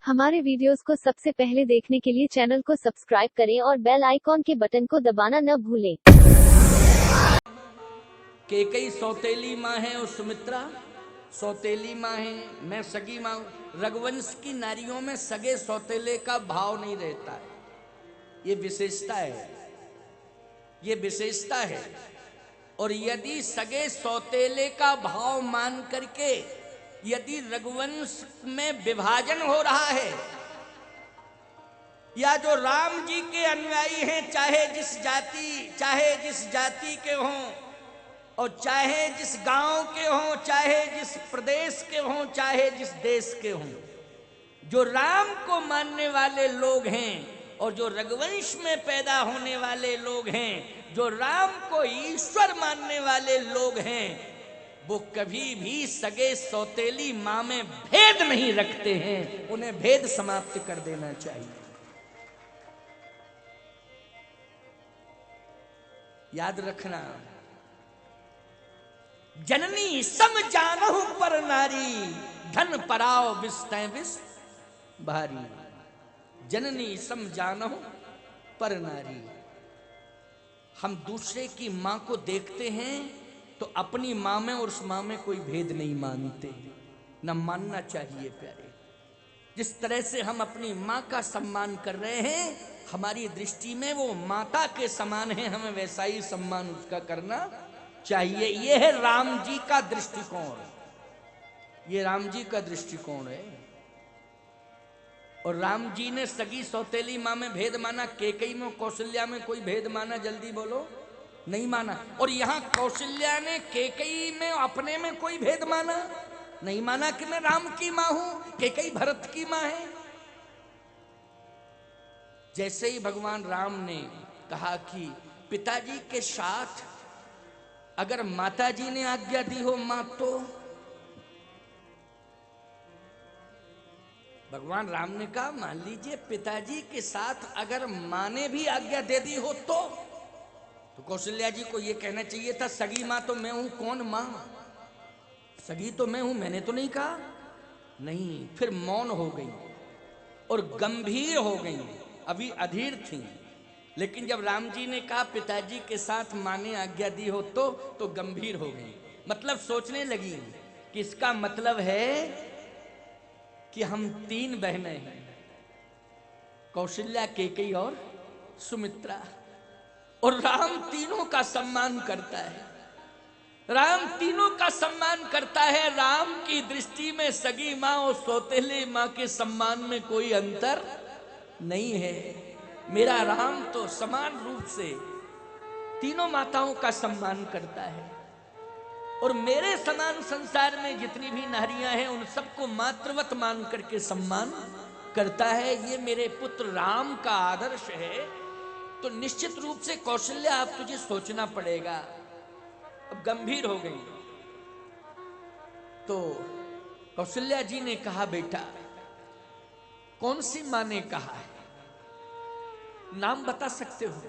हमारे वीडियोस को सबसे पहले देखने के लिए चैनल को सब्सक्राइब करें और बेल आइकॉन के बटन को दबाना न भूलें। कैकेयी सौतेली माँ है और सुमित्रा सौतेली माँ है, मैं सगी माँ। रघुवंश की नारियों में सगे सौतेले का भाव नहीं रहता है। ये विशेषता है, ये विशेषता है। और यदि सगे सौतेले का भाव मान करके यदि रघुवंश में विभाजन हो रहा है, या जो राम जी के अनुयायी हैं, चाहे जिस जाति के हों और चाहे जिस गांव के हों, चाहे जिस प्रदेश के हों, चाहे जिस देश के हों, जो राम को मानने वाले लोग हैं और जो रघुवंश में पैदा होने वाले लोग हैं, जो राम को ईश्वर मानने वाले लोग हैं, वो कभी भी सगे सौतेली माँ में भेद नहीं रखते हैं। उन्हें भेद समाप्त कर देना चाहिए। याद रखना, जननी सम जानहु पर नारी, धन पराव विस्तै विष भारी। जननी सम जानहु पर नारी। हम दूसरे की मां को देखते हैं तो अपनी मां में और उस मां में कोई भेद नहीं मानते, न मानना चाहिए प्यारे। जिस तरह से हम अपनी मां का सम्मान कर रहे हैं, हमारी दृष्टि में वो माता के समान है, हमें वैसा ही सम्मान उसका करना चाहिए। ये है राम जी का दृष्टिकोण, ये राम जी का दृष्टिकोण है। और राम जी ने सगी सौतेली मां में भेद माना, कैकेयी में कौशल्या में कोई भेद माना? जल्दी बोलो, नहीं माना। और यहां कौशल्या ने कैकेयी में अपने में कोई भेद माना? नहीं माना कि मैं राम की मां हूं, कैकेयी भरत की मां है। जैसे ही भगवान राम ने कहा कि पिताजी के साथ अगर माताजी ने आज्ञा दी हो मां, तो भगवान राम ने कहा मान लीजिए पिताजी के साथ अगर मां ने भी आज्ञा दे दी हो तो कौशल्या जी को यह कहना चाहिए था सगी मां तो मैं हूं, कौन मां? सगी तो मैं हूं, मैंने तो नहीं कहा। नहीं, फिर मौन हो गई और गंभीर हो गई। अभी अधीर थी, लेकिन जब राम जी ने कहा पिताजी के साथ मां ने आज्ञा दी हो तो गंभीर हो गई। मतलब सोचने लगी कि इसका मतलब है कि हम तीन बहनें हैं, कौशल्या, कैकेयी और सुमित्रा, और राम तीनों का सम्मान करता है। राम तीनों का सम्मान करता है। राम की दृष्टि में सगी मां और सौतेली मां के सम्मान में कोई अंतर नहीं है। मेरा राम तो समान रूप से तीनों माताओं का सम्मान करता है, और मेरे समान संसार में जितनी भी नारियां हैं उन सबको मातृवत मान करके सम्मान करता है। ये मेरे पुत्र राम का आदर्श है। तो निश्चित रूप से कौशल्या, आप तुझे सोचना पड़ेगा। अब गंभीर हो गई तो कौशल्या जी ने कहा बेटा, कौन सी मां ने कहा है? नाम बता सकते हो?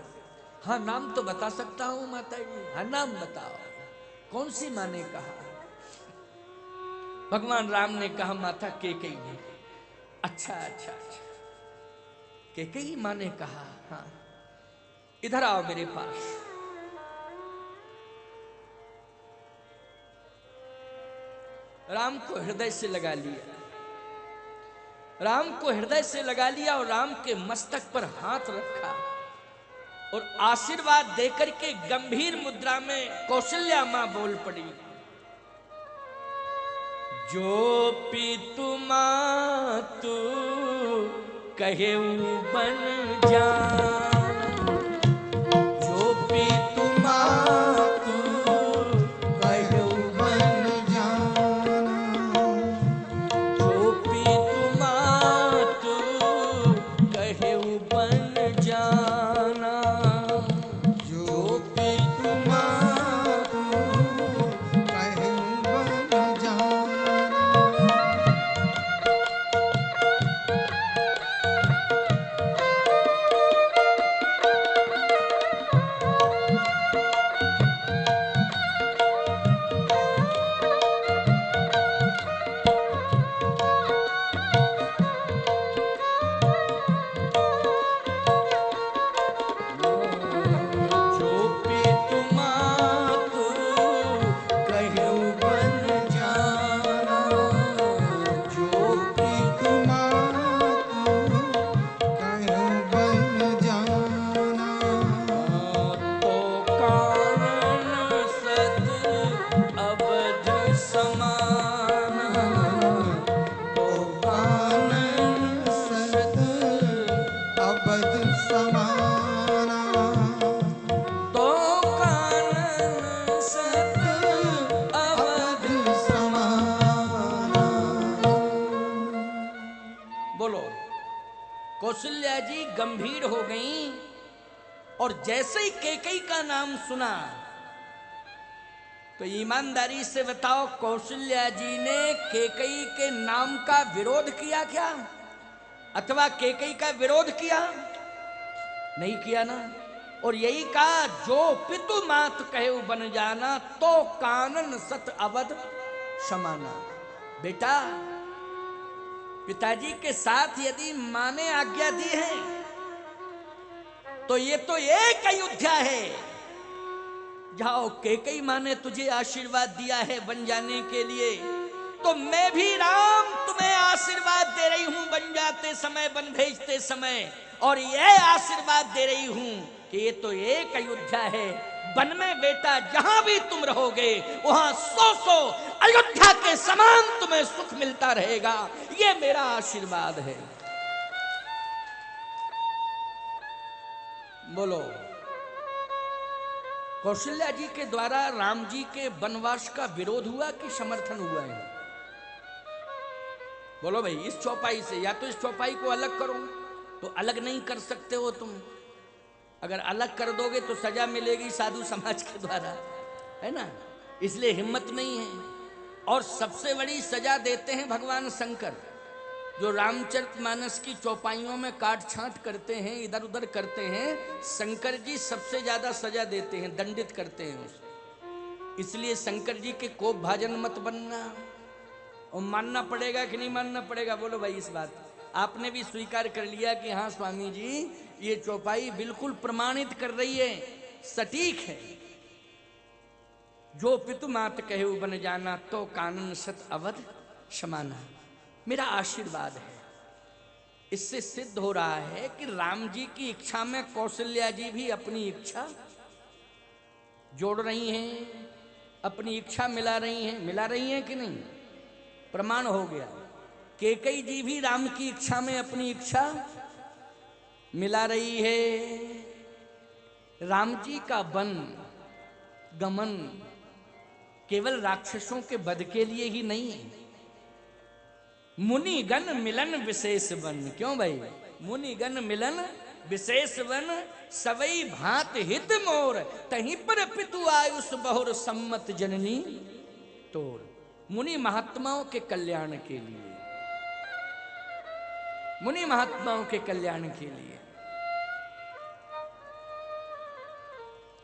हाँ, नाम तो बता सकता हूं माता जी। हाँ, नाम बताओ, कौन सी मां ने कहा? भगवान राम ने कहा माता कैकेयी ने। अच्छा, कैकेयी मां ने कहा, हाँ, इधर आओ मेरे पास। राम को हृदय से लगा लिया, राम को हृदय से लगा लिया और राम के मस्तक पर हाथ रखा और आशीर्वाद देकर के गंभीर मुद्रा में कौशल्या मां बोल पड़ी, जो पितु मातु कहेउ बन जान, जो पितु मातु कहेउ बन जान, जो पितु मातु कहेउ बन जाना, जो पितु मातु कहेउ बन जाना। कौशल्या जी गंभीर हो गईं और जैसे ही कैकेयी का नाम सुना तो ईमानदारी से बताओ, कौशल्या जी ने कैकेयी के नाम का विरोध किया क्या, अथवा कैकेयी का विरोध किया? नहीं किया ना। और यही कहा, जो पितु मात कहे बन जाना, तो कानन सत अवध समाना। बेटा, पिताजी के साथ यदि मां ने आज्ञा दी है तो ये तो एक अयोध्या है। जाओ, कैकेयी मां ने तुझे आशीर्वाद दिया है बन जाने के लिए, तो मैं भी राम तुम्हें आशीर्वाद दे रही हूं बन जाते समय, बन भेजते समय। और यह आशीर्वाद दे रही हूं कि ये तो एक अयोध्या है। वन में बेटा जहां भी तुम रहोगे वहां 100 अयोध्या के समान तुम्हें सुख मिलता रहेगा। ये मेरा आशीर्वाद है। बोलो, कौशल्या जी के द्वारा राम जी के वनवास का विरोध हुआ कि समर्थन हुआ है? बोलो भाई, इस चौपाई से, या तो इस चौपाई को अलग करो, तो अलग नहीं कर सकते हो तुम। अगर अलग कर दोगे तो सजा मिलेगी साधु समाज के द्वारा, है ना, इसलिए हिम्मत नहीं है। और सबसे बड़ी सजा देते हैं भगवान शंकर, जो रामचरितमानस की चौपाइयों में काट छांट करते हैं, इधर उधर करते हैं। शंकर जी सबसे ज्यादा सजा देते हैं, दंडित करते हैं उसे। इसलिए शंकर जी के कोप भाजन मत बनना। और मानना पड़ेगा कि नहीं मानना पड़ेगा? बोलो भाई, इस बात आपने भी स्वीकार कर लिया कि हाँ स्वामी जी, ये चौपाई बिल्कुल प्रमाणित कर रही है, सटीक है। जो पितु मात कहे बन जाना, तो कानन सत अवध समाना। मेरा आशीर्वाद है। इससे सिद्ध हो रहा है कि राम जी की इच्छा में कौशल्या जी भी अपनी इच्छा जोड़ रही हैं, अपनी इच्छा मिला रही हैं कि नहीं? प्रमाण हो गया। कैकेयी जी भी राम की इच्छा में अपनी इच्छा मिला रही है। राम जी का वन गमन केवल राक्षसों के वध के लिए ही नहीं है। मुनिगण मिलन विशेष वन। क्यों भाई? मुनिगण मिलन विशेष वन, सवई भांत हित मोर, तहीं पर पितु आयुष बहुर सम्मत जननी तोर। मुनि महात्माओं के कल्याण के लिए, मुनि महात्माओं के कल्याण के लिए।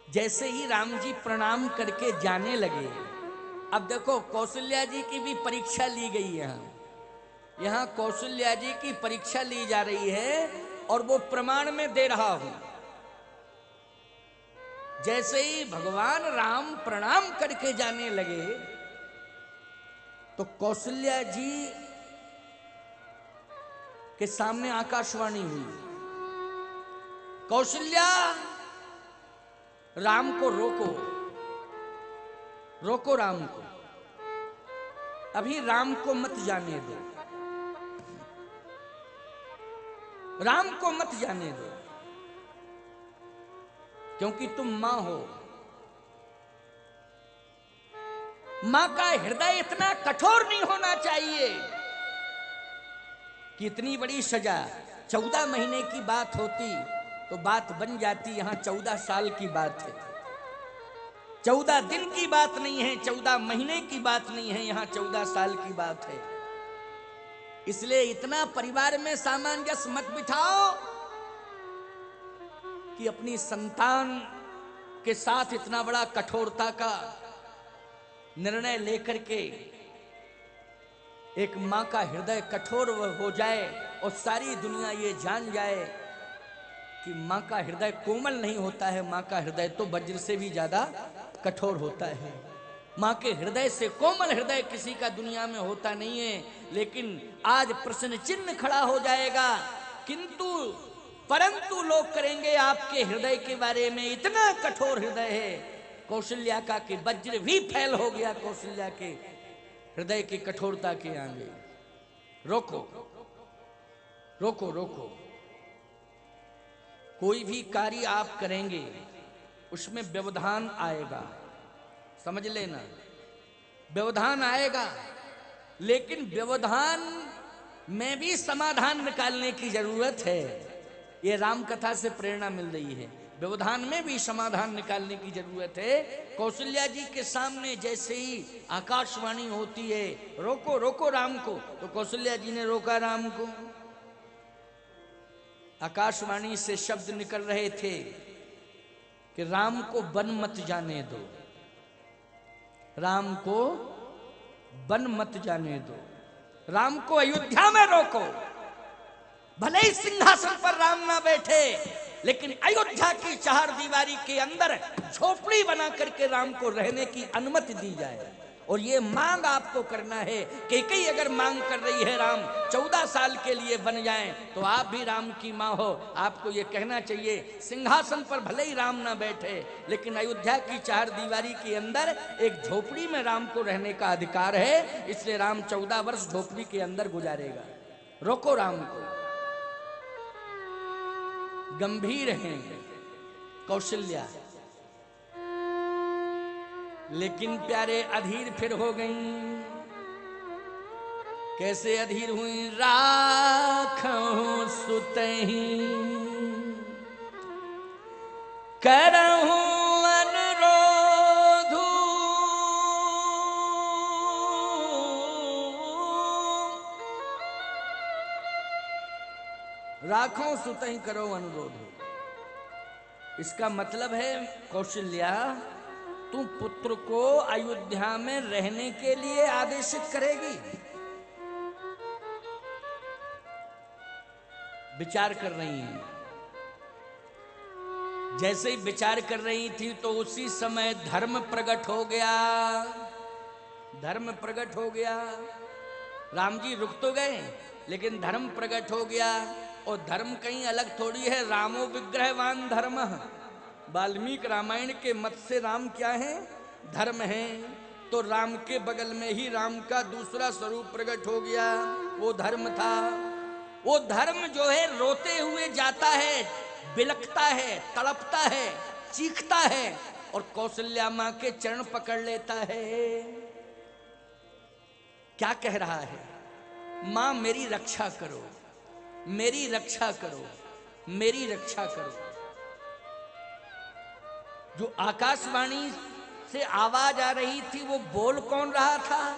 जैसे ही राम जी प्रणाम करके जाने लगे, अब देखो कौशल्या जी की भी परीक्षा ली गई है। यहां कौशल्या जी की परीक्षा ली जा रही है और वो प्रमाण में दे रहा हूं। जैसे ही भगवान राम प्रणाम करके जाने लगे तो कौशल्या जी के सामने आकाशवाणी हुई, कौशल्या, राम को रोको, रोको राम को, अभी राम को मत जाने दो, राम को मत जाने दो, क्योंकि तुम मां हो। मां का हृदय इतना कठोर नहीं होना चाहिए कि इतनी बड़ी सजा। 14 महीने की बात होती तो बात बन जाती, यहां 14 साल की बात है। 14 दिन की बात नहीं है, 14 महीने की बात नहीं है, यहां 14 साल की बात है। इसलिए इतना परिवार में सामंजस्य मत बिठाओ कि अपनी संतान के साथ इतना बड़ा कठोरता का निर्णय लेकर के एक मां का हृदय कठोर हो जाए और सारी दुनिया ये जान जाए कि मां का हृदय कोमल नहीं होता है। मां का हृदय तो वज्र से भी ज्यादा कठोर होता है। मां के हृदय से कोमल हृदय किसी का दुनिया में होता नहीं है। लेकिन आज प्रश्न चिन्ह खड़ा हो जाएगा, किंतु परंतु लोग करेंगे आपके हृदय के बारे में, इतना कठोर हृदय है कौशल्या का कि वज्र भी फैल हो गया कौशल्या के हृदय की कठोरता के आगे। रोको रोको रोको। कोई भी कार्य आप करेंगे उसमें व्यवधान आएगा, समझ लेना, व्यवधान आएगा। लेकिन व्यवधान में भी समाधान निकालने की जरूरत है। ये राम कथा से प्रेरणा मिल रही है। व्यवधान में भी समाधान निकालने की जरूरत है। कौशल्या जी के सामने जैसे ही आकाशवाणी होती है, रोको रोको राम को, तो कौशल्या जी ने रोका राम को। आकाशवाणी से शब्द निकल रहे थे कि राम को वन मत जाने दो, राम को वन मत जाने दो, राम को अयोध्या में रोको। भले ही सिंहासन पर राम ना बैठे, लेकिन अयोध्या की चार दीवारी के अंदर झोपड़ी बना करके राम को रहने की अनुमति दी जाए। और ये मांग आपको करना है कि कई अगर मांग कर रही है राम 14 साल के लिए बन जाएं, तो आप भी राम की माँ हो। आपको ये कहना चाहिए, सिंहासन पर भले ही राम ना बैठे, लेकिन अयोध्या की चार दीवारी के अंदर एक झोपड़ी में राम को रहने का अधिकार है। इसलिए राम 14 वर्ष झोपड़ी के अंदर गुजारेगा। रोको राम को। गंभीर हैं कौशल्या, लेकिन प्यारे अधीर फिर हो गई। कैसे अधीर हुई? राखो सुतही करहूं अनुरोध, राखो सुतही करो अनुरोध। इसका मतलब है कौशल्या, तू पुत्र को अयोध्या में रहने के लिए आदेशित करेगी। विचार कर रही हैं। जैसे ही विचार कर रही थी तो उसी समय धर्म प्रकट हो गया। धर्म प्रकट हो गया। राम जी रुक तो गए, लेकिन धर्म प्रकट हो गया। और धर्म कहीं अलग थोड़ी है। रामो विग्रहवान धर्म। वाल्मीकि रामायण के मत से राम क्या है? धर्म है। तो राम के बगल में ही राम का दूसरा स्वरूप प्रकट हो गया, वो धर्म था। वो धर्म जो है रोते हुए जाता है, बिलखता है, तड़पता है, चीखता है और कौशल्या मां के चरण पकड़ लेता है। क्या कह रहा है? मां मेरी रक्षा करो, मेरी रक्षा करो, मेरी रक्षा करो। जो आकाशवाणी से आवाज आ रही थी वो बोल कौन रहा था?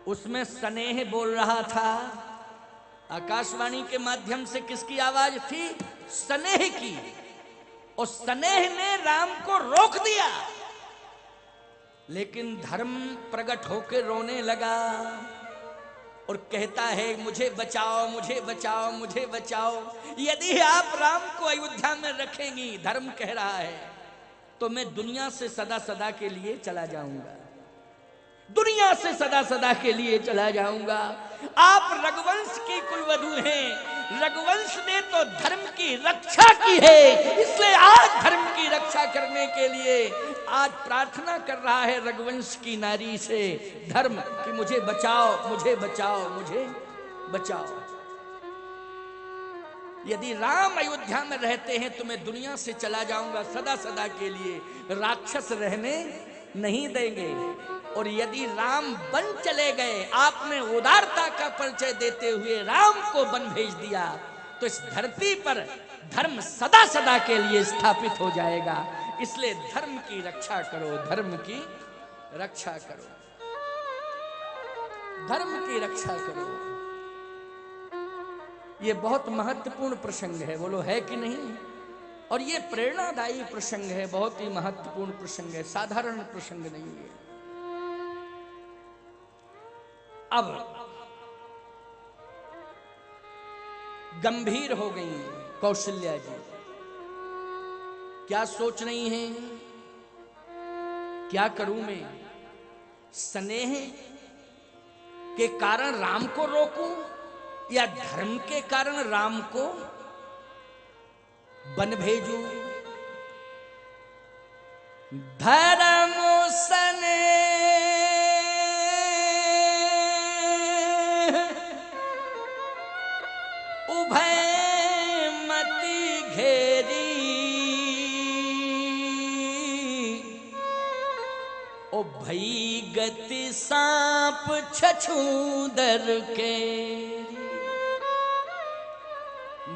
उसमें स्नेह बोल रहा था। आकाशवाणी के माध्यम से किसकी आवाज थी? स्नेह की। और स्नेह ने राम को रोक दिया, लेकिन धर्म प्रकट होकर रोने लगा और कहता है मुझे बचाओ, मुझे बचाओ, मुझे बचाओ। यदि आप राम को अयोध्या में रखेंगी, धर्म कह रहा है, तो मैं दुनिया से सदा सदा के लिए चला जाऊंगा, दुनिया से सदा सदा के लिए चला जाऊंगा। आप रघुवंश की कुलवधू हैं। रघुवंश ने तो धर्म की रक्षा की है, इसलिए आज धर्म की रक्षा करने के लिए आज प्रार्थना कर रहा है रघुवंश की नारी से, धर्म कि मुझे बचाओ, मुझे बचाओ, मुझे बचाओ। यदि राम अयोध्या में रहते हैं तो मैं दुनिया से चला जाऊंगा सदा सदा के लिए, राक्षस रहने नहीं देंगे। और यदि राम वन चले गए, आपने उदारता का परिचय देते हुए राम को वन भेज दिया, तो इस धरती पर धर्म सदा सदा के लिए स्थापित हो जाएगा। इसलिए धर्म की रक्षा करो, धर्म की रक्षा करो, धर्म की रक्षा करो। ये बहुत महत्वपूर्ण प्रसंग है, बोलो है कि नहीं? और ये प्रेरणादायी प्रसंग है, बहुत ही महत्वपूर्ण प्रसंग है, साधारण प्रसंग नहीं है। अब गंभीर हो गई कौशल्या जी। क्या सोच रही हैं? क्या करूं मैं? स्नेह के कारण राम को रोकूं या धर्म के कारण राम को वन भेजूं? धर्म स्नेह उभय मति घेरी, ओ भई गति सांप छछूंदर के।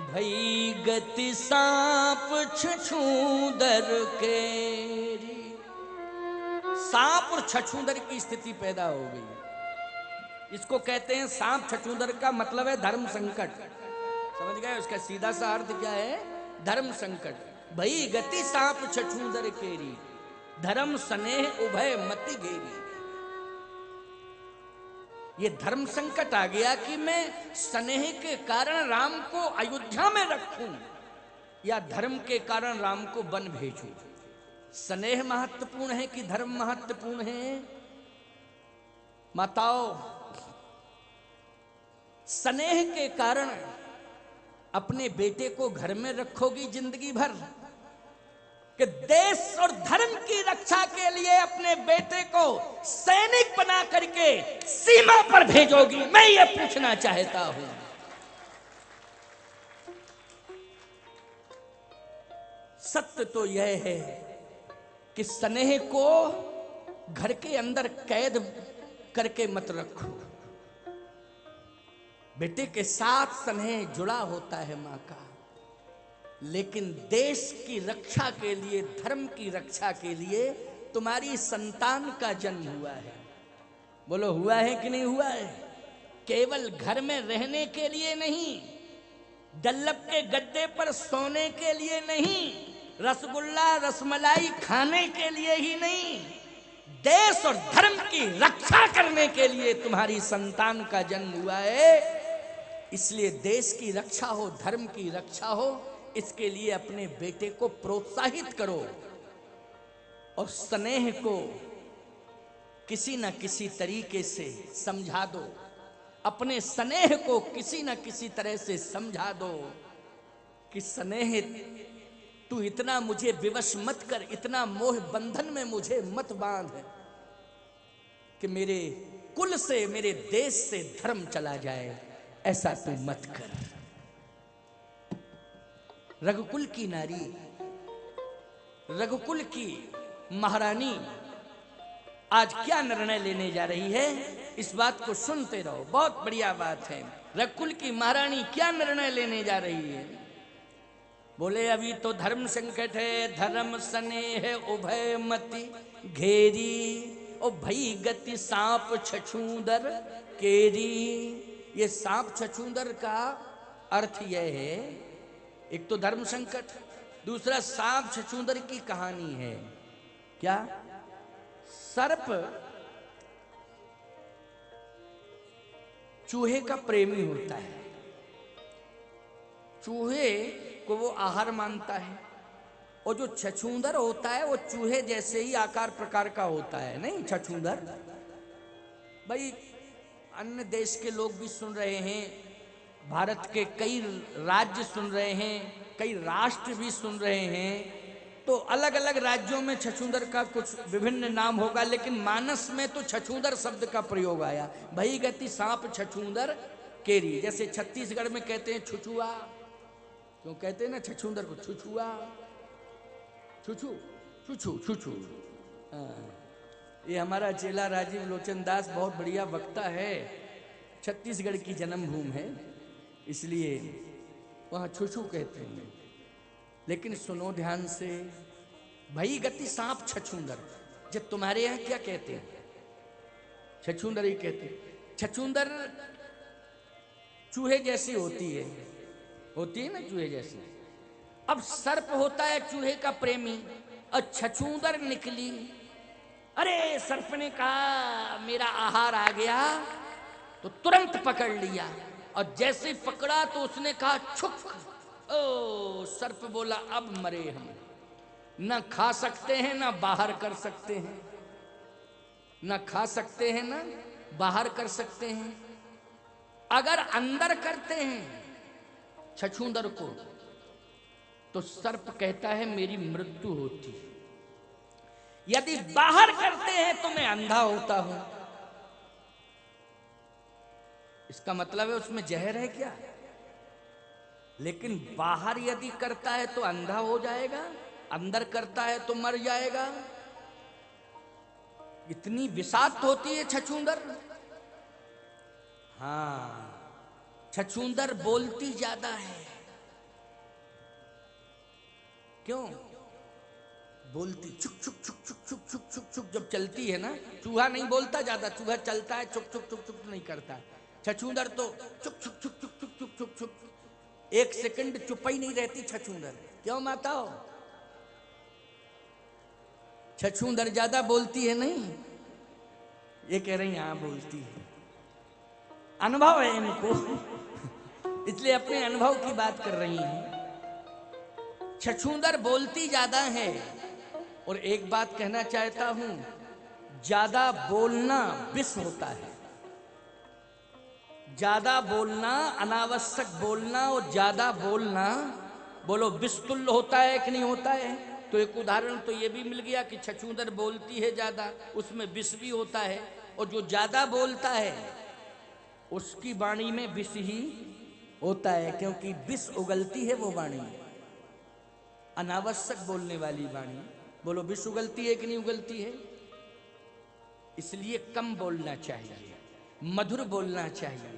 भई गति सांप छछूंदर केरी। सांप और छछूंदर की स्थिति पैदा हो गई। इसको कहते हैं सांप छछूंदर का मतलब है धर्म संकट। समझ गए? उसका सीधा सा अर्थ क्या है? धर्म संकट। भई गति सांप छछूंदर केरी, धर्म स्नेह उभय मति घेरी। ये धर्म संकट आ गया कि मैं स्नेह के कारण राम को अयोध्या में रखूं या धर्म के कारण राम को वन भेजूं। स्नेह महत्वपूर्ण है कि धर्म महत्वपूर्ण है? माताओं, स्नेह के कारण अपने बेटे को घर में रखोगी जिंदगी भर, कि देश और धर्म की रक्षा के लिए अपने बेटे को सैनिक बना करके सीमा पर भेजोगी? मैं ये पूछना चाहता हूं। सत्य तो यह है कि स्नेह को घर के अंदर कैद करके मत रखो। बेटे के साथ स्नेह जुड़ा होता है मां का, लेकिन देश की रक्षा के लिए, धर्म की रक्षा के लिए तुम्हारी संतान का जन्म हुआ है। बोलो हुआ है कि नहीं हुआ है? केवल घर में रहने के लिए नहीं, डल्लब के गद्दे पर सोने के लिए नहीं, रसगुल्ला रसमलाई खाने के लिए ही नहीं, देश और धर्म की रक्षा करने के लिए तुम्हारी संतान का जन्म हुआ है। इसलिए देश की रक्षा हो, धर्म की रक्षा हो, इसके लिए अपने बेटे को प्रोत्साहित करो और स्नेह को किसी न किसी तरीके से समझा दो। अपने स्नेह को किसी न किसी तरह से समझा दो कि स्नेह, तू इतना मुझे विवश मत कर, इतना मोह बंधन में मुझे मत बांध कि मेरे कुल से, मेरे देश से धर्म चला जाए। ऐसा तू मत कर। रघुकुल की नारी, रघुकुल की महारानी आज क्या निर्णय लेने जा रही है, इस बात को सुनते रहो। बहुत बढ़िया बात है। रघुकुल की महारानी क्या निर्णय लेने जा रही है? बोले अभी तो धर्म संकट है, धर्म स्नेह उभय मति घेरी, ओ भई गति सांप छछूंदर केरी। ये सांप छछूंदर का अर्थ यह है, एक तो धर्म संकट, दूसरा सांप छछूंदर की कहानी है। क्या? सर्प चूहे का प्रेमी होता है, चूहे को वो आहार मानता है, और जो छछूंदर होता है वो चूहे जैसे ही आकार प्रकार का होता है। नहीं छछूंदर भाई, अन्य देश के लोग भी सुन रहे हैं, भारत के कई राज्य सुन रहे हैं, कई राष्ट्र भी सुन रहे हैं, तो अलग अलग राज्यों में छछूंदर का कुछ विभिन्न नाम होगा, लेकिन मानस में तो छछूंदर शब्द का प्रयोग आया। भई गति सांप छछूंदर केरी। जैसे छत्तीसगढ़ में कहते हैं छुछुआ, क्यों कहते हैं ना छछूंदर को? छुछुआ, छुछू छुछू छुछू। ये हमारा चेला राजीव लोचन दास बहुत बढ़िया वक्ता है, छत्तीसगढ़ की जन्मभूमि है, इसलिए वहाँ छुछू कहते हैं। लेकिन सुनो ध्यान से, भई गति सांप छछूंदर, जब तुम्हारे यहाँ क्या कहते हैं? छछूंदर ही कहते हैं। छछूंदर चूहे जैसी होती है ना चूहे जैसी। अब सर्प होता है चूहे का प्रेमी, और छछूंदर निकली। अरे सर्प ने कहा मेरा आहार आ गया, तो तुरंत पकड़ लिया, और जैसे पकड़ा तो उसने कहा छुक। ओ सर्प बोला अब मरे हम, न खा सकते हैं ना बाहर कर सकते हैं, न खा सकते हैं ना बाहर कर सकते हैं। अगर अंदर करते हैं छछूंदर को, तो सर्प कहता है मेरी मृत्यु होती, यदि बाहर करते हैं तो मैं अंधा होता हूं। इसका मतलब है उसमें जहर है क्या? लेकिन बाहर यदि करता है तो अंधा हो जाएगा, अंदर करता है तो मर जाएगा। इतनी विषाक्त होती है छछूंदर। हाँ, छछूंदर बोलती ज्यादा है, क्यों? बोलती चुक चुक चुक चुक चुक चुक चुक चुक जब चलती है ना, चूहा नहीं बोलता ज्यादा, चूहा चलता है चुक चुक चुक चुक नहीं करता। छछूंदर तो चुक चुक चुक चुक चुक चुक चुक चुक, एक सेकंड चुप ही नहीं रहती छछूंदर। क्यों माताओ? छछूंदर ज्यादा बोलती है नहीं, ये कह रही हाँ बोलती है, अनुभव है इनको, इसलिए अपने अनुभव की बात कर रही हैं। छछूंदर बोलती ज्यादा है। और एक बात कहना चाहता हूं, ज्यादा बोलना विष होता है। ज्यादा बोलना, अनावश्यक बोलना और ज्यादा बोलना, बोलो विष तुल्य होता है कि नहीं होता है? तो एक उदाहरण तो ये भी मिल गया कि छछूंदर बोलती है ज्यादा, उसमें विष भी होता है। और जो ज्यादा बोलता है उसकी वाणी में विष ही होता है, क्योंकि विष उगलती है वो वाणी, अनावश्यक बोलने वाली वाणी। बोलो विष उगलती है कि नहीं उगलती है? इसलिए कम बोलना चाहिए, मधुर बोलना चाहिए,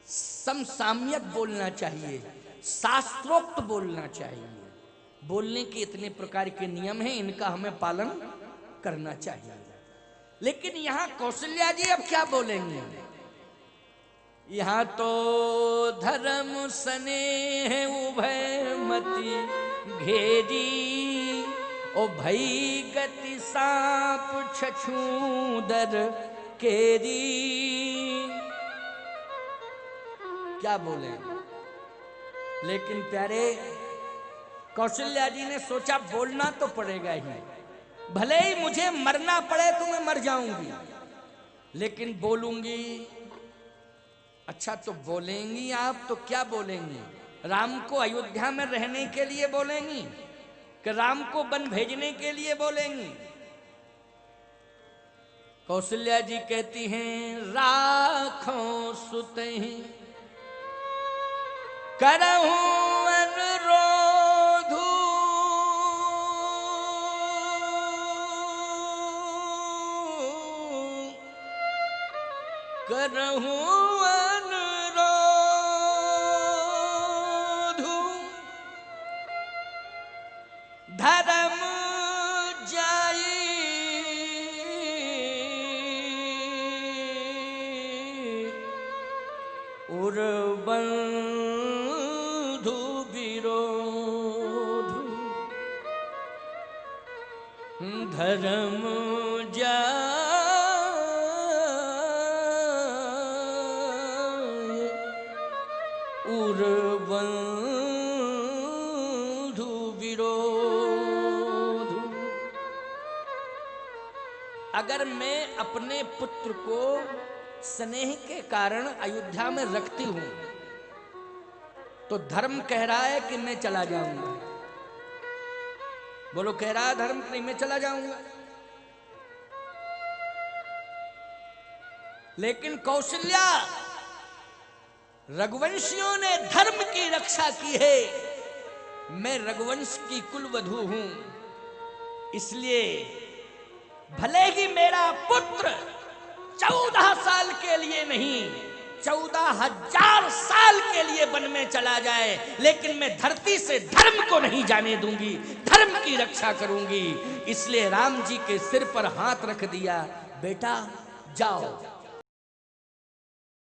समसामयिक बोलना चाहिए, शास्त्रोक्त बोलना चाहिए। बोलने के इतने प्रकार के नियम हैं, इनका हमें पालन करना चाहिए। लेकिन यहां कौशल्या जी अब क्या बोलेंगे? यहाँ तो धर्म स्नेह उभय मति घेरी, ओ भई गति सांप छछूंदर केरी। क्या बोले? लेकिन प्यारे कौशल्या जी ने सोचा बोलना तो पड़ेगा ही, भले ही मुझे मरना पड़े तो मैं मर जाऊंगी, लेकिन बोलूंगी। अच्छा तो बोलेंगी आप तो क्या बोलेंगी? राम को अयोध्या में रहने के लिए बोलेंगी कि राम को वन भेजने के लिए बोलेंगी? कौशल्या जी कहती हैं राखो सुतहि करहूं अनुरोधु, करहूं धर्म जाई और बंधु विरोध, धर्म जाई और बंधु विरोध। अगर मैं अपने पुत्र को स्नेह के कारण अयोध्या में रखती हूं तो धर्म कह रहा है कि मैं चला जाऊंगा। बोलो कह रहा है धर्म नहीं मैं चला जाऊंगा। लेकिन कौशल्या, रघुवंशियों ने धर्म की रक्षा की है, मैं रघुवंश की कुलवधू हूं, इसलिए भले ही मेरा पुत्र 14 साल के लिए नहीं 14,000 साल के लिए वन में चला जाए, लेकिन मैं धरती से धर्म को नहीं जाने दूंगी, धर्म की रक्षा करूंगी। इसलिए राम जी के सिर पर हाथ रख दिया, बेटा जाओ